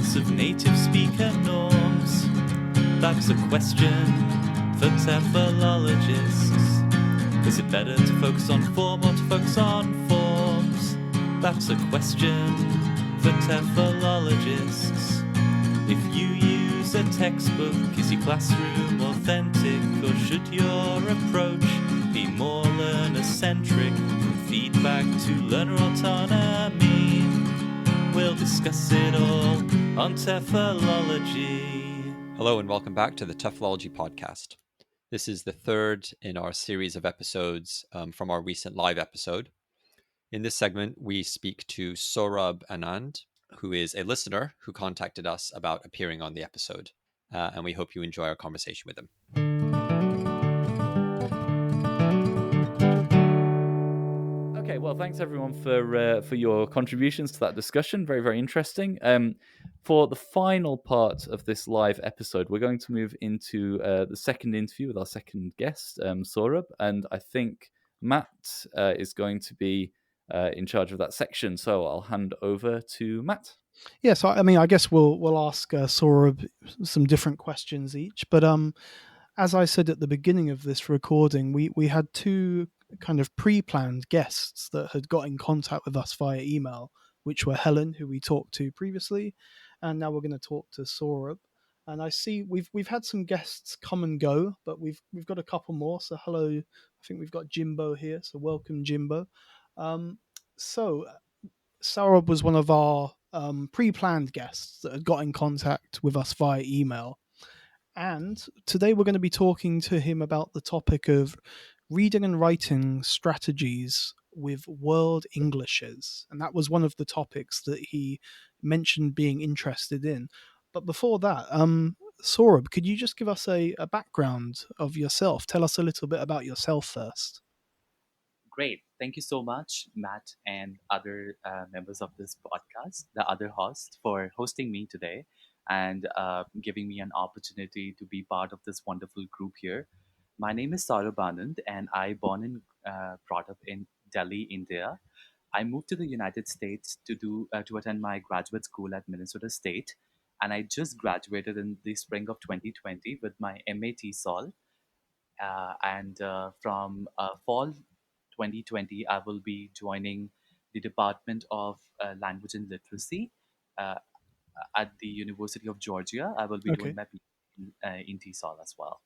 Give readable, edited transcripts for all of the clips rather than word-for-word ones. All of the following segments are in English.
sense of native speaker norms? That's a question for TEFLologists. Is it better to focus on form or to focus on forms? That's a question for TEFLologists. If you use a textbook, is your classroom authentic, or should your approach be more learner-centric, from feedback to learner autonomy? We'll discuss it all on TEFLology. Hello and welcome back to the TEFLology Podcast. This is the third in our series of episodes from our recent live episode. In this segment, we speak to Saurabh Anand, who is a listener who contacted us about appearing on the episode, and we hope you enjoy our conversation with him. Okay, well, thanks everyone for your contributions to that discussion. Very, very interesting. For the final part of this live episode, we're going to move into the second interview with our second guest, Saurabh, and I think Matt is going to be in charge of that section. So I'll hand over to Matt. Yeah, so I guess we'll ask Saurabh some different questions each, but as I said at the beginning of this recording, we had two kind of pre-planned guests that had got in contact with us via email, which were Helen, who we talked to previously, and now we're going to talk to Saurabh. And I see we've had some guests come and go, but we've got a couple more. So hello, I think we've got Jimbo here. So welcome, Jimbo. So Saurabh was one of our pre-planned guests that had got in contact with us via email. And today we're going to be talking to him about the topic of reading and writing strategies with world Englishes. And that was one of the topics that he mentioned being interested in. But before that, Saurabh, could you just give us a background of yourself? Tell us a little bit about yourself first. Great. Thank you so much, Matt, and other members of this podcast, the other host, for hosting me today and giving me an opportunity to be part of this wonderful group here. My name is Saurabh Anand, and I born and brought up in Delhi, India. I moved to the United States to attend my graduate school at Minnesota State, and I just graduated in the spring of 2020 with my MA TESOL. And from fall 2020, I will be joining the Department of Language and Literacy uh, at the University of Georgia. I will be doing Okay. my PhD in TESOL as well.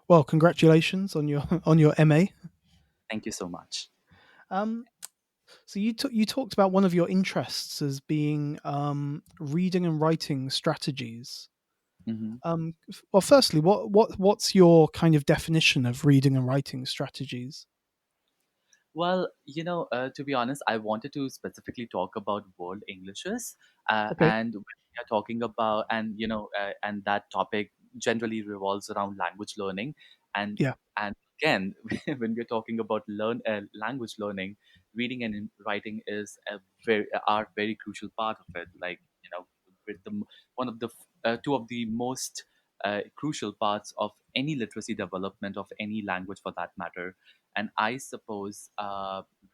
Well, congratulations on your MA. Thank you so much. So you talked about one of your interests as being reading and writing strategies. Mhm. Well, firstly, what's your kind of definition of reading and writing strategies? Well, to be honest, I wanted to specifically talk about world Englishes, Okay. and when we are talking about, and that topic generally revolves around language learning, and Yeah. and again, when we're talking about language learning, reading and writing is are very crucial part of it. Like with one of the two of the most crucial parts of any literacy development of any language for that matter. And I suppose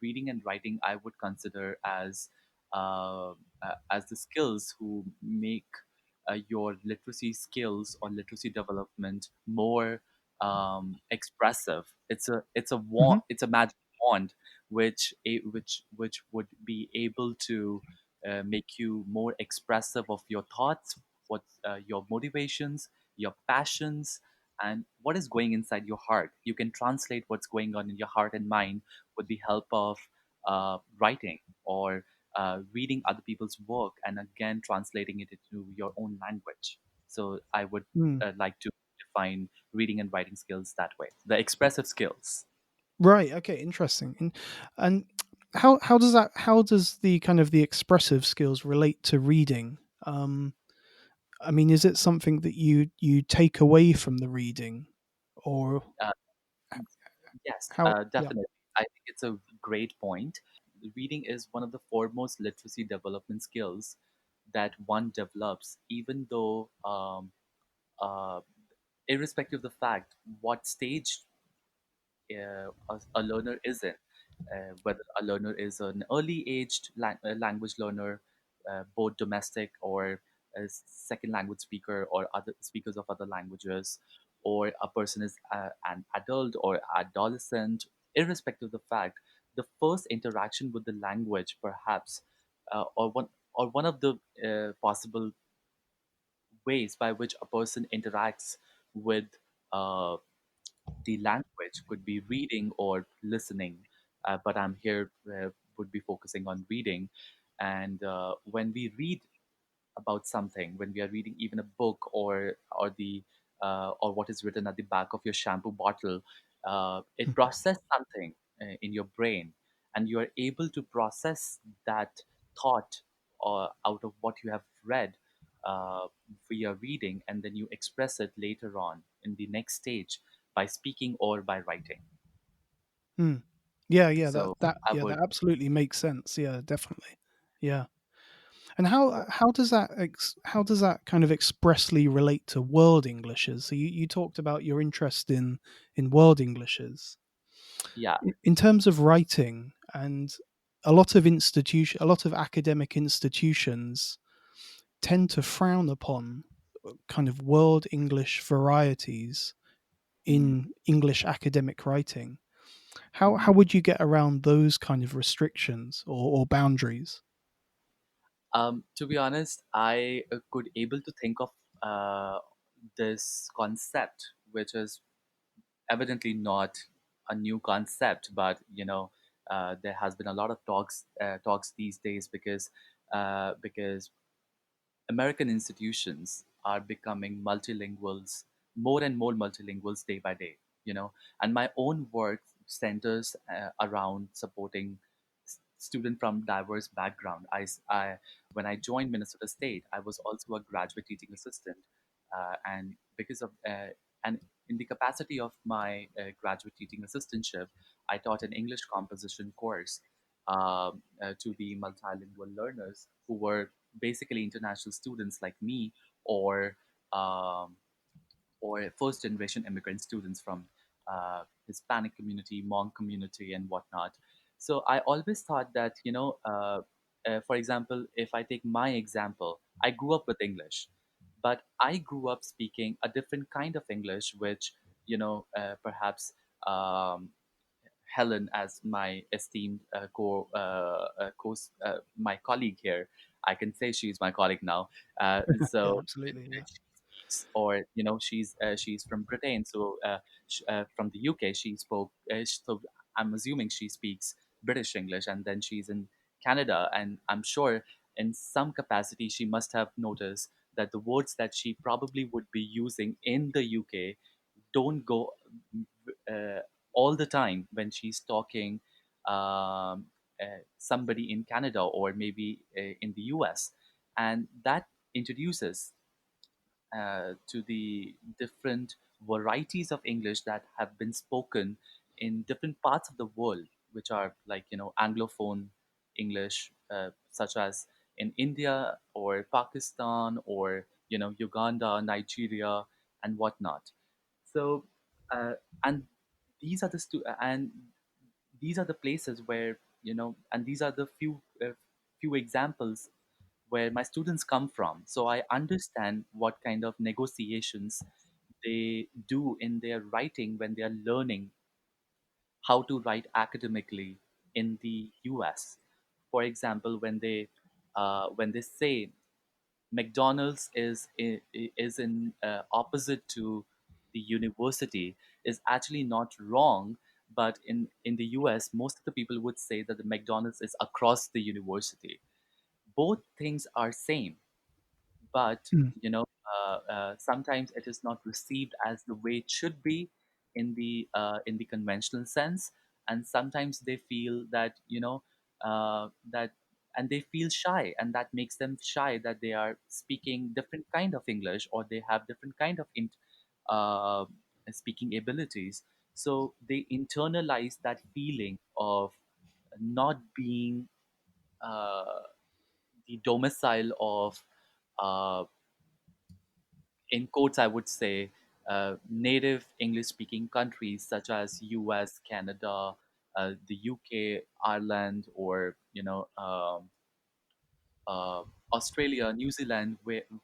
reading and writing I would consider as the skills who make your literacy skills or literacy development more expressive. Hmm. It's a magic wand which would be able to make you more expressive of your thoughts, what your motivations, your passions, and what is going inside your heart. You can translate what's going on in your heart and mind with the help of writing or reading other people's work and again translating it into your own language. So I would like to define reading and writing skills that way, the expressive skills. Right. Okay. Interesting. And how does the kind of the expressive skills relate to reading? I mean, is it something that you take away from the reading, or Uh, yes, how? Yeah. definitely. I think it's a great point. Reading is one of the foremost literacy development skills that one develops, even though uh, irrespective of the fact what stage a learner is in, whether a learner is an early aged language learner both domestic or a second language speaker or other speakers of other languages, or a person is an adult or adolescent, irrespective of the fact, the first interaction with the language, perhaps, or one of the possible ways by which a person interacts with uh, the language could be reading or listening, but I'm here would be focusing on reading. And when we read about something, when we are reading even a book or what is written at the back of your shampoo bottle, it processes something in your brain, and you are able to process that thought out of what you have read uh, via reading, and then you express it later on in the next stage by speaking or by writing. Hmm. Yeah, yeah, So I that would, absolutely makes sense. Yeah, definitely. Yeah. And how does that how does that kind of expressly relate to world Englishes? So you talked about your interest in world Englishes. yeah. In terms of writing, and a lot of academic institutions tend to frown upon kind of world English varieties Mhm, in English academic writing. How mhm. would you get around those kind of restrictions or boundaries? To be honest, I could able to think of uh, this concept, which is evidently not a new concept, but there has been a lot of talks these days because American institutions are becoming multilinguals, more and more multilinguals day by day, and my own work centers around supporting students from diverse background. When I joined Minnesota State, I was also a graduate teaching assistant, and because of and in the capacity of my graduate teaching assistantship, I taught an English composition course to the multilingual learners who were basically international students like me, or um, or first generation immigrant students from Hispanic community, Hmong community, and whatnot. So I always thought that, for example, if I take my example, I grew up with English, but I grew up speaking a different kind of English, which, perhaps um, Helen, as my esteemed my colleague here, I can say she's my colleague now. Yeah, So absolutely. Yeah. she speaks, or she's from Britain, so from the UK, she spoke. So I'm assuming she speaks British English, and then she's in Canada, and I'm sure in some capacity she must have noticed that the words that she probably would be using in the UK don't go uh, all the time when she's talking somebody in Canada or maybe in the US, and that introduces to the different varieties of English that have been spoken in different parts of the world, which are like Anglophone English, such as in India or Pakistan or Uganda, Nigeria, and whatnot. So, and and these are the places where and these are the few examples where my students come from. So I understand what kind of negotiations they do in their writing when they are learning how to write academically in the US. For example, when they say McDonald's is in opposite to the university, is actually not wrong. But in the US, most of the people would say that the McDonald's is across the university. Both things are same, but Mm, sometimes it is not received as the way it should be in the conventional sense, and sometimes they feel that that and they feel shy, and that makes them shy that they are speaking different kind of English, or they have different kind of uh, speaking abilities. So they internalize that feeling of not being uh, the domicile of uh, in quotes, I would say, native English speaking countries such as US, Canada, the UK, Ireland, or Australia, New Zealand,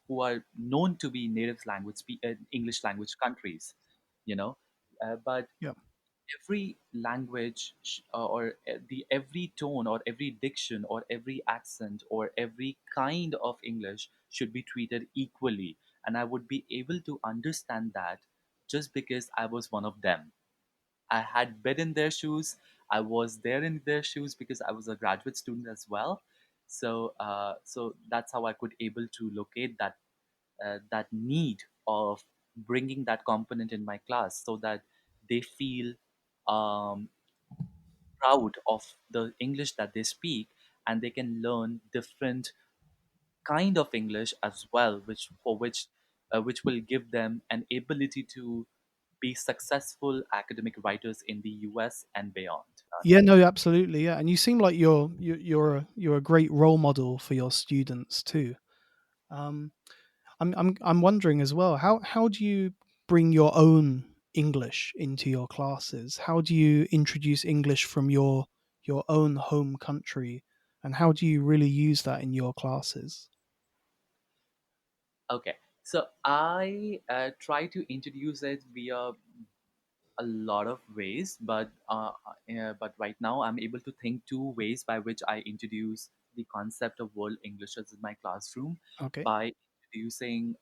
who are known to be native language English language countries, you know. But Yeah. every language or the every tone or every diction or every accent or every kind of English should be treated equally, and I would be able to understand that just because I was one of them. I had been in their shoes. I was there in their shoes because I was a graduate student as well. So that's how I could able to locate that need of bringing that component in my class, so that they feel um, proud of the English that they speak, and they can learn different kind of English as well, which will give them an ability to be successful academic writers in the US and beyond. Yeah, no, absolutely, yeah. And you seem like you're a great role model for your students too. Um, I'm wondering as well, how do you bring your own English into your classes? How do you introduce English from your own home country, and how do you really use that in your classes? Okay, so I try to introduce it via a lot of ways, but right now I'm able to think two ways by which I introduce the concept of world Englishes in my classroom, Okay. by introducing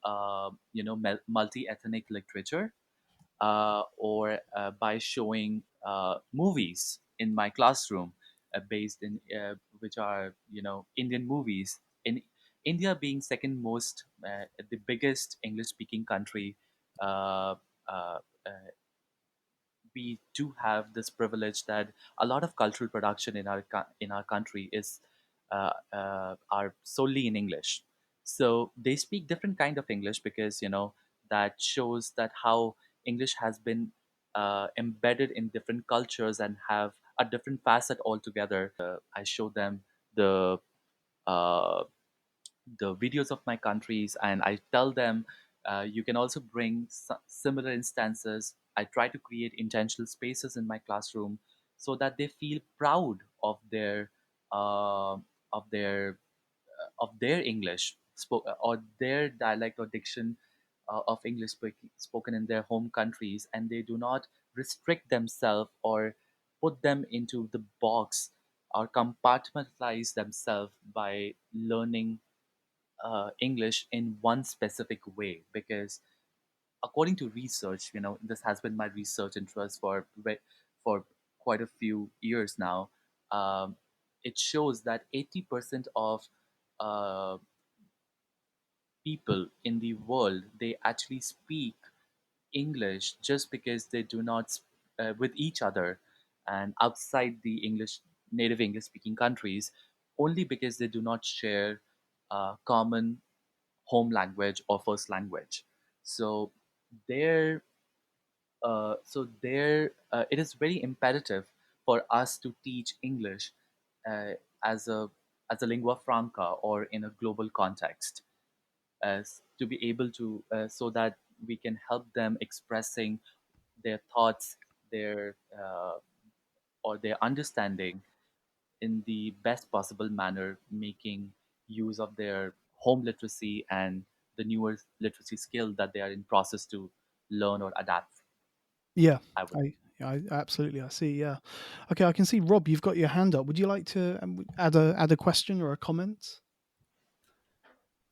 multi-ethnic literature, or by showing movies in my classroom, based in which are Indian movies. In India being second most, the biggest English speaking country, uh, uh, uh, we do have this privilege that a lot of cultural production in our country is are solely in English. So they speak different kind of English, because that shows that how English has been embedded in different cultures and have a different facet altogether. I show them the uh, the videos of my countries, and I tell them, you can also bring similar instances. I try to create intentional spaces in my classroom so that they feel proud uh, of their of their English or their dialect or diction of English spoken in their home countries, and they do not restrict themselves or put them into the box or compartmentalize themselves by learning English in one specific way. Because according to research, this has been my research interest for quite a few years now. Um, it shows that 80% of uh, people in the world, they actually speak English just because they do not with each other and outside the English native English speaking countries, only because they do not share common home language or first language. So there, it is very imperative for us to teach English uh, as a lingua franca or in a global context, as to be able to so that we can help them expressing their thoughts, their or their understanding in the best possible manner, making use of their home literacy and the newer literacy skill that they are in process to learn or adapt. Yeah, I would. I absolutely I see. Yeah. Okay, I can see Rob. You've got your hand up. Would you like to add a question or a comment?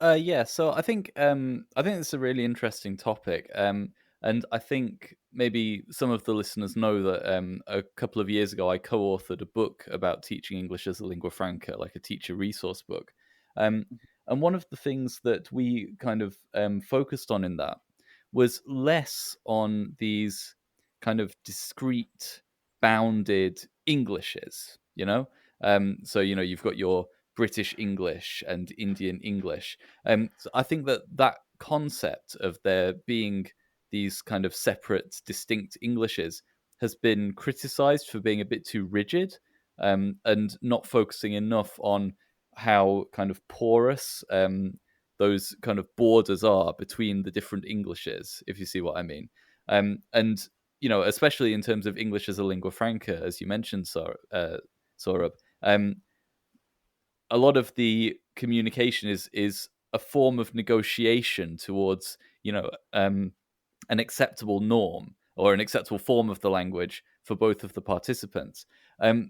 Yeah, so I think it's a really interesting topic, and I think maybe some of the listeners know that a couple of years ago I co-authored a book about teaching English as a lingua franca, like a teacher resource book, um, and one of the things that we kind of focused on in that was less on these kind of discrete, bounded Englishes, so you've got your British English and Indian English. So I think that concept of there being these kind of separate, distinct Englishes has been criticized for being a bit too rigid, and not focusing enough on how kind of porous those kind of borders are between the different Englishes, if you see what I mean. And especially in terms of English as a lingua franca, as you mentioned, Saurabh. Um, a lot of the communication is a form of negotiation towards, an acceptable norm or an acceptable form of the language for both of the participants.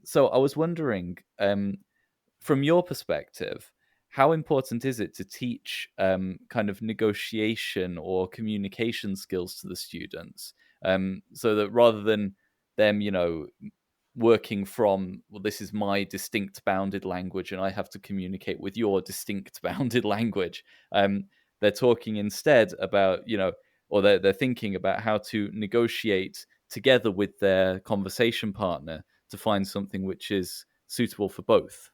So I was wondering, from your perspective, how important is it to teach kind of negotiation or communication skills to the students, so that rather than them, working from, well, this is my distinct bounded language and I have to communicate with your distinct bounded language, they're talking instead about, or they're thinking about how to negotiate together with their conversation partner to find something which is suitable for both.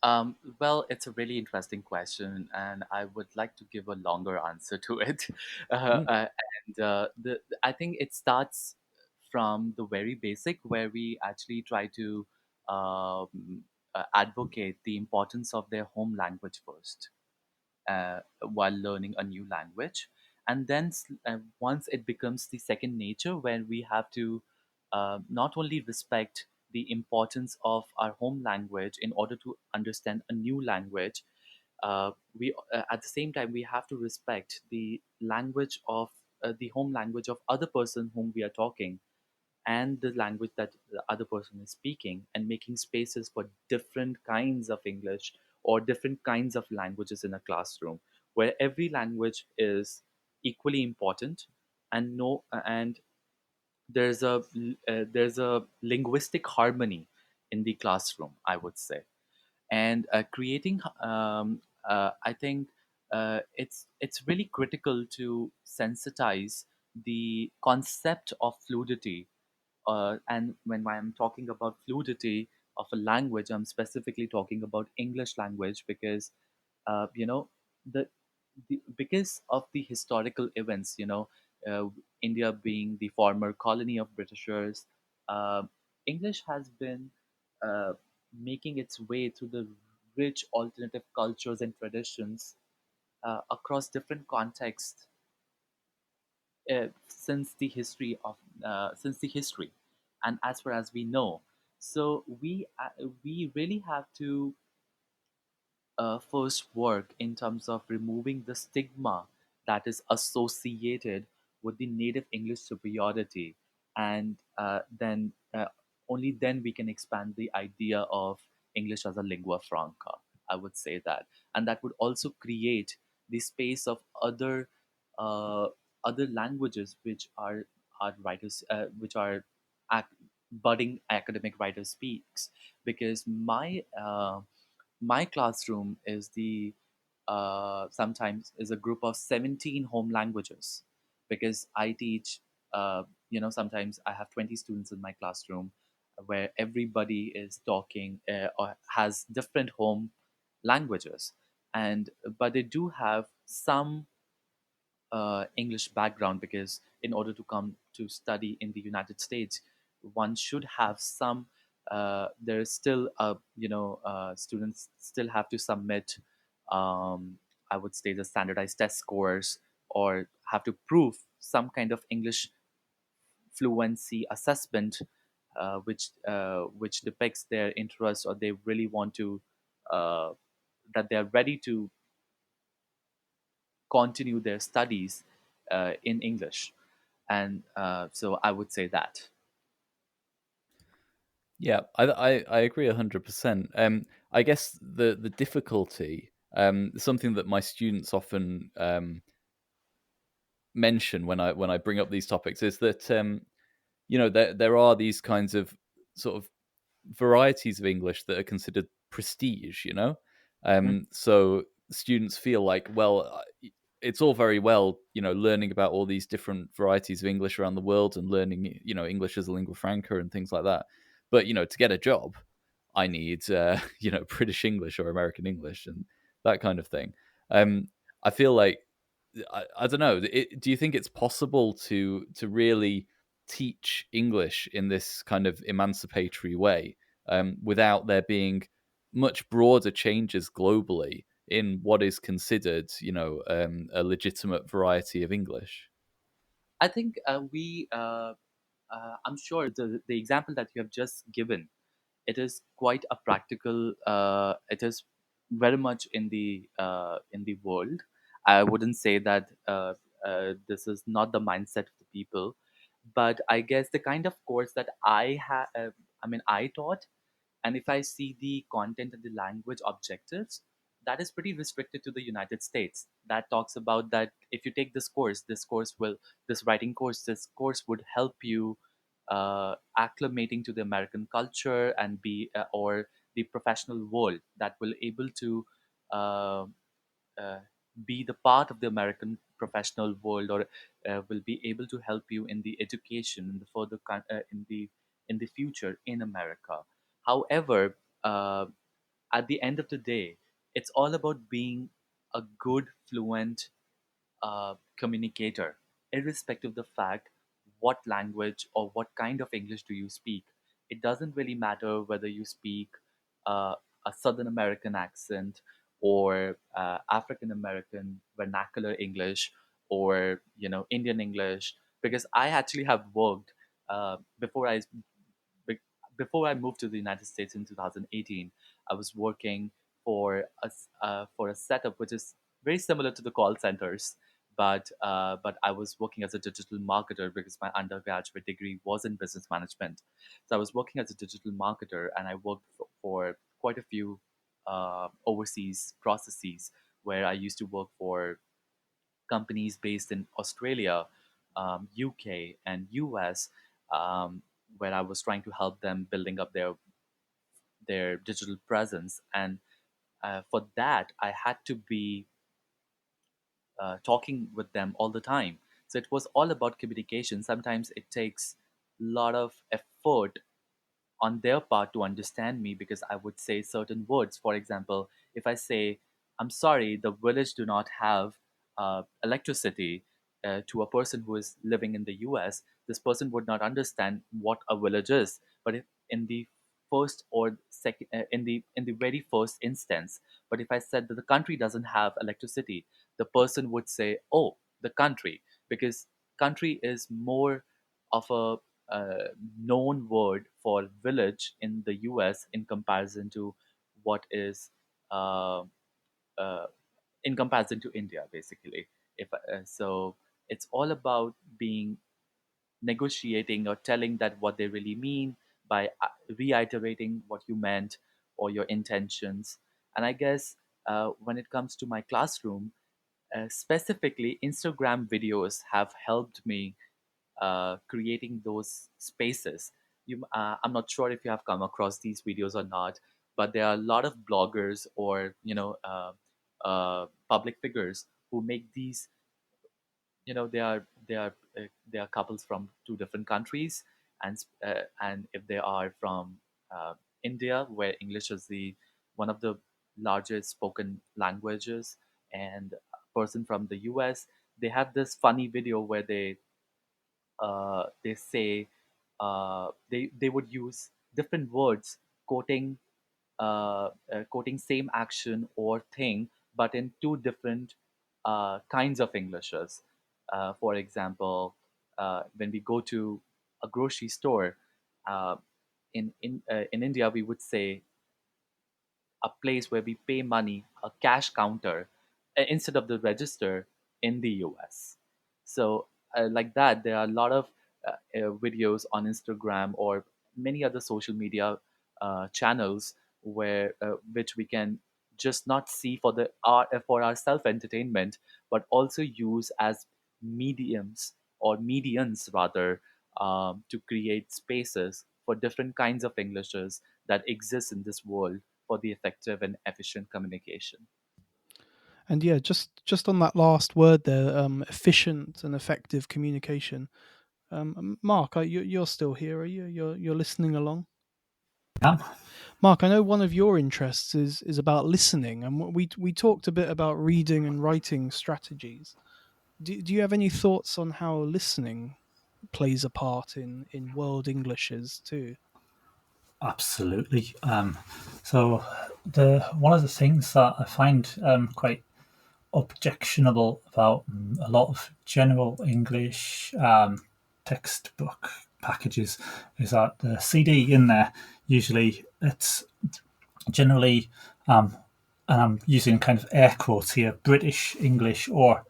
Well, it's a really interesting question, and I would like to give a longer answer to it. Mm, I think it starts from the very basic, where we actually try to advocate the importance of their home language first, while learning a new language. And then once it becomes the second nature, where we have to not only respect the importance of our home language in order to understand a new language, we at the same time we have to respect the language of the home language of other person whom we are talking, and the language that the other person is speaking, and making spaces for different kinds of English or different kinds of languages in a classroom, where every language is equally important, and no and there's a linguistic harmony in the classroom, I would say. And creating I think it's really critical to sensitize the concept of fluidity. And when I'm talking about fluidity of a language, I'm specifically talking about English language, because you know the, because of the historical events, uh, India being the former colony of Britishers, uh, English has been uh, making its way through the rich alternative cultures and traditions across different contexts since the history, and as far as we know. So we really have to first work in terms of removing the stigma that is associated with the native English superiority, and then only then we can expand the idea of English as a lingua franca. I would say that, and that would also create the space of uh, other languages which our writers, which are budding academic writers speaks, because my classroom is the sometimes is a group of 17 home languages, because I teach, sometimes I have 20 students in my classroom, where everybody is talking or has different home languages. And but they do have some English background, because in order to come to study in the United States, one should have some. There is still students still have to submit, I would say, the standardized test scores, or have to prove some kind of English fluency assessment, which depicts their interest, or they really want to, uh, that they are ready to continue their studies in English. And so I would say that. yeah, I agree 100%. I guess the difficulty, something that my students often mention when I bring up these topics, is that there are these kinds of sort of varieties of English that are considered prestige, Mhm. so students feel like, well, it's all very well, learning about all these different varieties of English around the world and learning, English as a lingua franca and things like that. But, to get a job, I need, British English or American English and that kind of thing. I feel like, I don't know. Do you think it's possible to really teach English in this kind of emancipatory way, without there being much broader changes globally in what is considered, a legitimate variety of English? I think I'm sure the example that you have just given it is quite a practical. It is very much in the world. I wouldn't say that this is not the mindset of the people, but I guess the kind of course that I taught, and if I see the content and the language objectives, that is pretty restricted to the United States. That talks about that if you take this writing course, this course would help you acclimating to the American culture and be or the professional world that will able to uh, uh, be the part of the American professional world, or will be able to help you in the education in the in the future in America. However, at the end of the day, it's all about being a good, fluent communicator, irrespective of the fact what language or what kind of English do you speak. It doesn't really matter whether you speak uh, a Southern American accent or African American vernacular English, or Indian English, because I actually have worked before be- before I moved to the United States in 2018. I was working for a setup which is very similar to the call centers, but I was working as a digital marketer because my undergraduate degree was in business management. So I was working as a digital marketer, and I worked for quite a few overseas processes where I used to work for companies based in Australia, UK, and US, um, where I was trying to help them building up their digital presence. And for that, I had to be talking with them all the time. So it was all about communication. Sometimes it takes a lot of effort on their part to understand me, because I would say certain words. For example, if I say, "I'm sorry, the village do not have electricity," to a person who is living in the US, this person would not understand what a village is. But if in the first or second, in the very first instance, but if I said that the country doesn't have electricity, the person would say, "Oh, the country," because country is more of a known word for village in the US in comparison to what is uh, uh, in comparison to India, basically. If so, it's all about being negotiating or telling that what they really mean by reiterating what you meant or your intentions. And I guess when it comes to my classroom, specifically, Instagram videos have helped me creating those spaces. I'm not sure if you have come across these videos or not, but there are a lot of bloggers or public figures who make these. They are couples from two different countries, and if they are from India, where English is the one of the largest spoken languages, and a person from the US, they have this funny video where they say they would use different words quoting quoting same action or thing, but in two different kinds of Englishes. For example, when we go to a grocery store, uh, in India we would say a place where we pay money, a cash counter, instead of the register in the US. So, like that, there are a lot of videos on Instagram or many other social media channels where which we can just not see for for our self entertainment, but also use as mediums or medians rather, to create spaces for different kinds of Englishes that exist in this world for the effective and efficient communication. And yeah, just on that last word there, efficient and effective communication. Mark, you're still here, are you? You're listening along. Yeah. Mark, I know one of your interests is about listening, and we talked a bit about reading and writing strategies. Do you have any thoughts on how listening plays a part in world Englishes too? Absolutely. So the one of the things that I find quite objectionable about a lot of general English textbook packages is that the CD in there, usually it's generally, and I'm using kind of air quotes here, British English or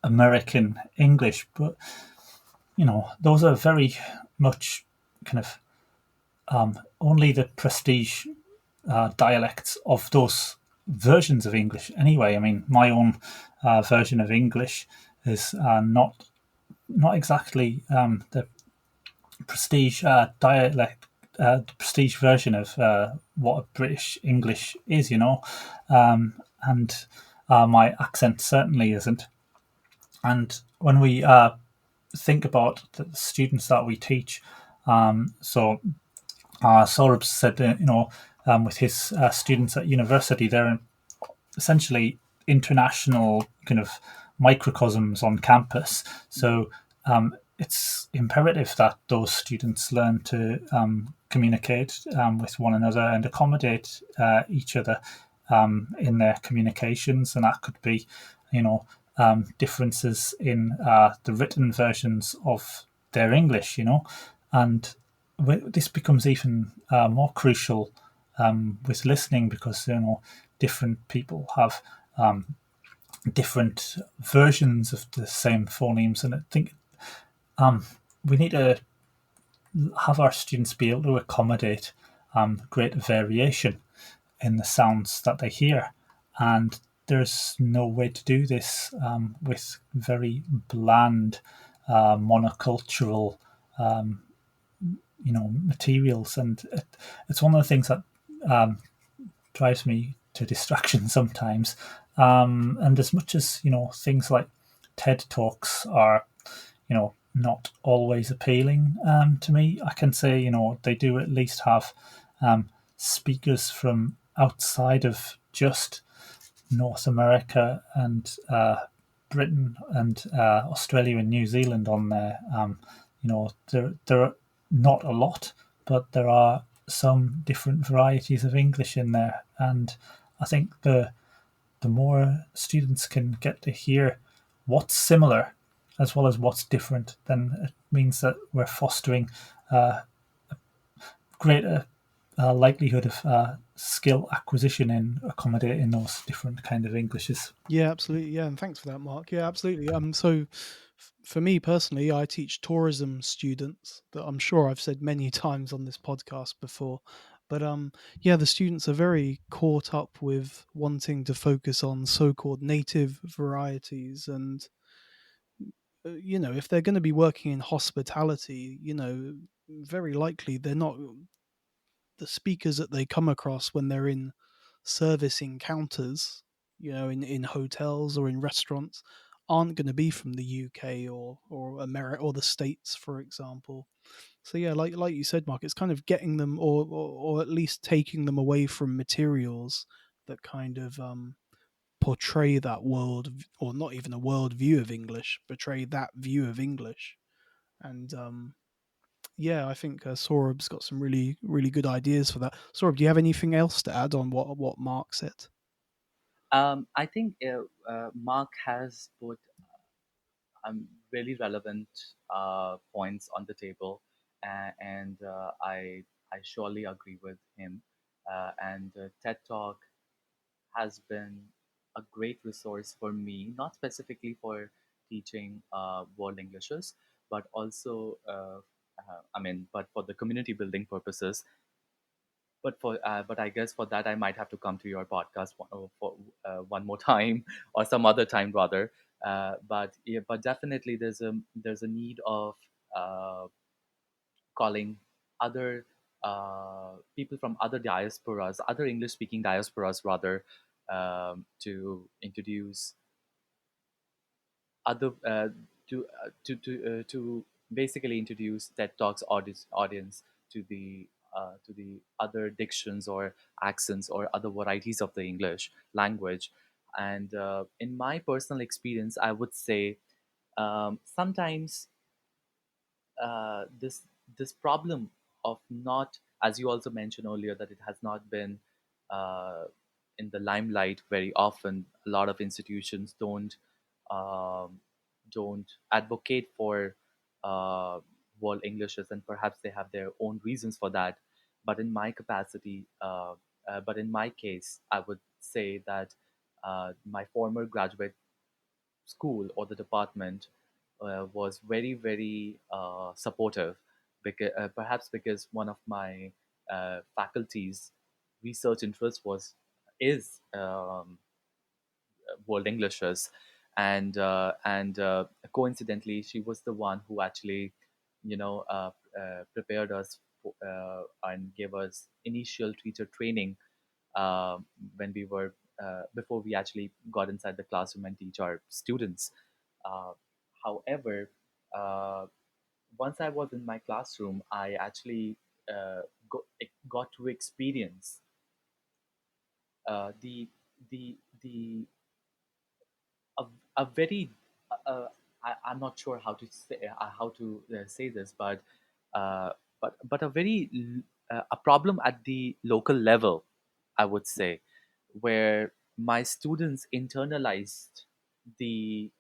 American English, but those are very much kind of only the prestige dialects of those versions of English. Anyway, I mean, my own version of English is not exactly the prestige dialect, the prestige version of what a British English is, and my accent certainly isn't. And when we think about the students that we teach, so Saurabh said, with his students at university, they're essentially international kind of microcosms on campus. So it's imperative that those students learn to communicate with one another and accommodate each other in their communications, and that could be, differences in the written versions of their English, and this becomes even more crucial with listening, because different people have different versions of the same phonemes, and I think we need to have our students be able to accommodate great variation in the sounds that they hear, and there's no way to do this with very bland monocultural materials, and it's one of the things that drives me to distraction sometimes. And as much as things like TED Talks are not always appealing to me, I can say they do at least have speakers from outside of just North America and Britain and Australia and New Zealand on there. There are not a lot, but there are some different varieties of English in there, and I think the more students can get to hear what's similar as well as what's different, then it means that we're fostering a greater likelihood of skill acquisition in accommodating those different kind of Englishes. Yeah, absolutely. Yeah, and thanks for that, Mark. Yeah, absolutely. So for me personally, I teach tourism students, that I'm sure I've said many times on this podcast before. But yeah, the students are very caught up with wanting to focus on so-called native varieties, and if they're going to be working in hospitality, very likely they're not the speakers that they come across when they're in service encounters, in hotels or in restaurants, aren't going to be from the UK or America or the States, for example. So yeah, like you said, Mark, it's kind of getting them, or at least taking them away from materials that kind of portray that world, or not even a world view of English, portray that view of English. And yeah, I think Saurabh's got some really, really good ideas for that. Saurabh, do you have anything else to add on what Mark said? I think Mark has put really relevant points on the table, and I surely agree with him. And TED Talk has been a great resource for me, not specifically for teaching world Englishes, but also, but for the community building purposes. But I guess for that I might have to come to your podcast for one more time or some other time rather. But yeah, but definitely there's a need of uh, calling other people from other diasporas, other English speaking diasporas rather, to introduce other to basically introduce TED Talks audience to the other dictions or accents or other varieties of the English language. And in my personal experience, I would say sometimes this problem of not, as you also mentioned earlier, that it has not been uh, in the limelight very often. A lot of institutions um, don't advocate for uh, world Englishes, and perhaps they have their own reasons for that. But in my capacity, but in my case, I would say that my former graduate school or the department was very, very supportive, because perhaps because one of my faculties research interest was is world Englishes, and coincidentally, she was the one who actually, prepared us and gave us initial teacher training uh, when we were before we actually got inside the classroom and teach our students. Uh, However, uh, once I was in my classroom, I actually got to experience the the a, a very I'm not sure how to say this, uh, but a very a problem at the local level, I would say, where my students internalized the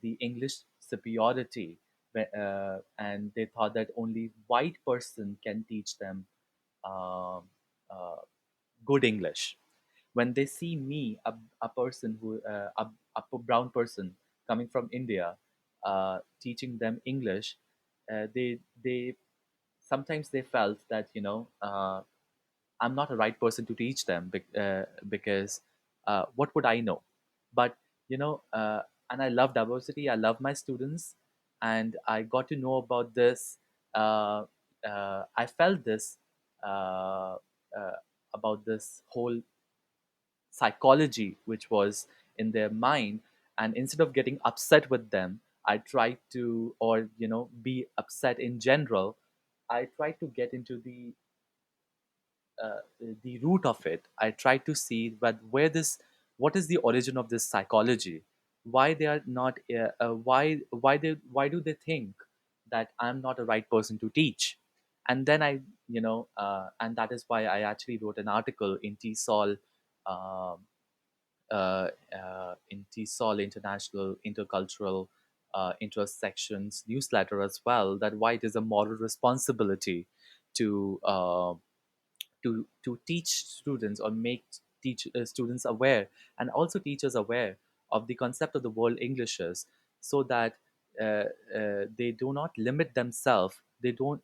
the English superiority, and they thought that only white person can teach them um uh, good English. When they see me, a person who a brown person coming from India, teaching them English, they sometimes they felt that I'm not a right person to teach them, because what would I know? But and I love diversity. I love my students, and I got to know about this. Uh, I felt this uh, about this whole psychology which was in their mind, and instead of getting upset with them, I tried to, or be upset in general. I tried to get into uh, the root of it. I try to see but what is the origin of this psychology, why they are not why do they think that I'm not a right person to teach. And then and that is why I actually wrote an article in TESOL, um, in TESOL International Intercultural Intersections newsletter as well, that why it is a moral responsibility to to teach students, or make teach students aware, and also teachers aware of the concept of the world Englishes, so that they do not limit themselves, they do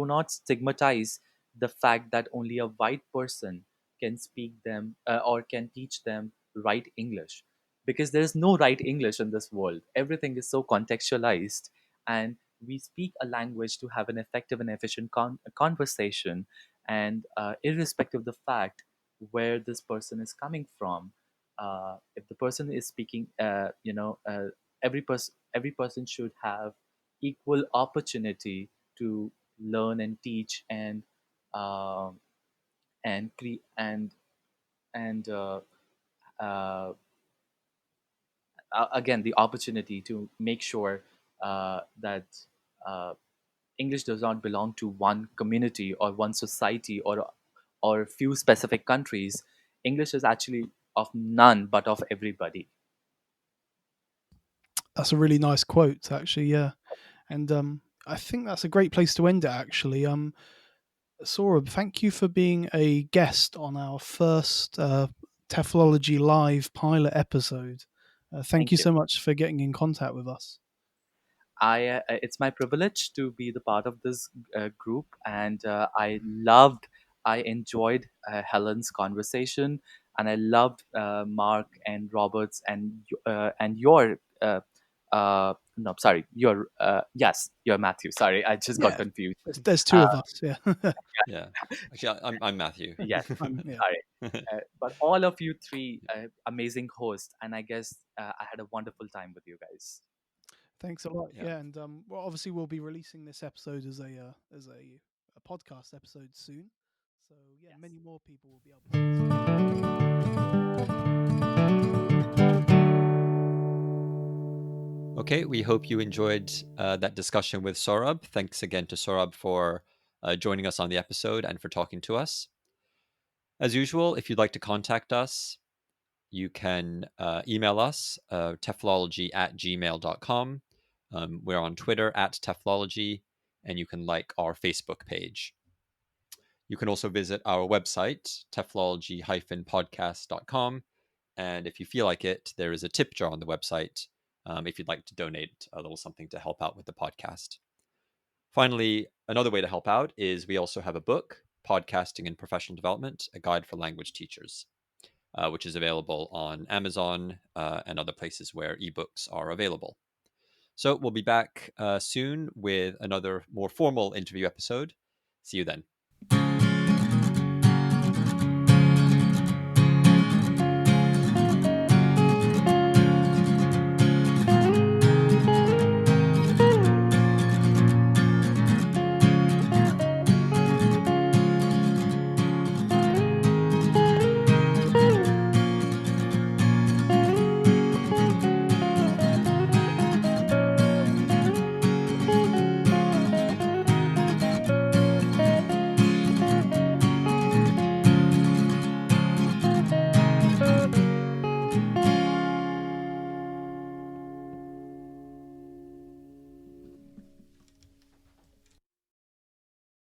not stigmatize the fact that only a white person can speak them, or can teach them right English, because there is no right English in this world. Everything is so contextualized, and we speak a language to have an effective and efficient conversation. And irrespective of the fact where this person is coming from, if the person is speaking, every person should have equal opportunity to learn and teach, um and cre- and uh, again, the opportunity to make sure that uh, English does not belong to one community or one society, or few specific countries. English is actually of none but of everybody. That's a really nice quote, actually. Yeah, and I think that's a great place to end it. Actually, Saurabh, thank you for being a guest on our first TEFLology Live pilot episode. Thank Thank you you. so much for getting in contact with us. It's my privilege to be the part of this group, and I enjoyed Helen's conversation, and I loved Mark and Roberts and your no, sorry, your yes, you're Matthew. Sorry, I just got Yeah, confused. there's two Uh, of us. Yeah, Yeah. Actually, I'm Matthew. yes, yeah. sorry. But all of you three amazing hosts, and I guess I had a wonderful time with you guys. Thanks a lot. Yeah. Yeah, and well, obviously we'll be releasing this episode as a podcast episode soon. So yeah, Yes. many more people will be able to listen. Okay, we hope you enjoyed that discussion with Saurabh. Thanks again to Saurabh for joining us on the episode and for talking to us. As usual, if you'd like to contact us, you can email us, teflology@gmail.com. We're on Twitter @teflology, and you can like our Facebook page. You can also visit our website, TEFLology-podcast.com. And if you feel like it, there is a tip jar on the website if you'd like to donate a little something to help out with the podcast. Finally, another way to help out is we also have a book, Podcasting and Professional Development, a guide for language teachers, which is available on Amazon and other places where ebooks are available. So we'll be back soon with another more formal interview episode. See you then.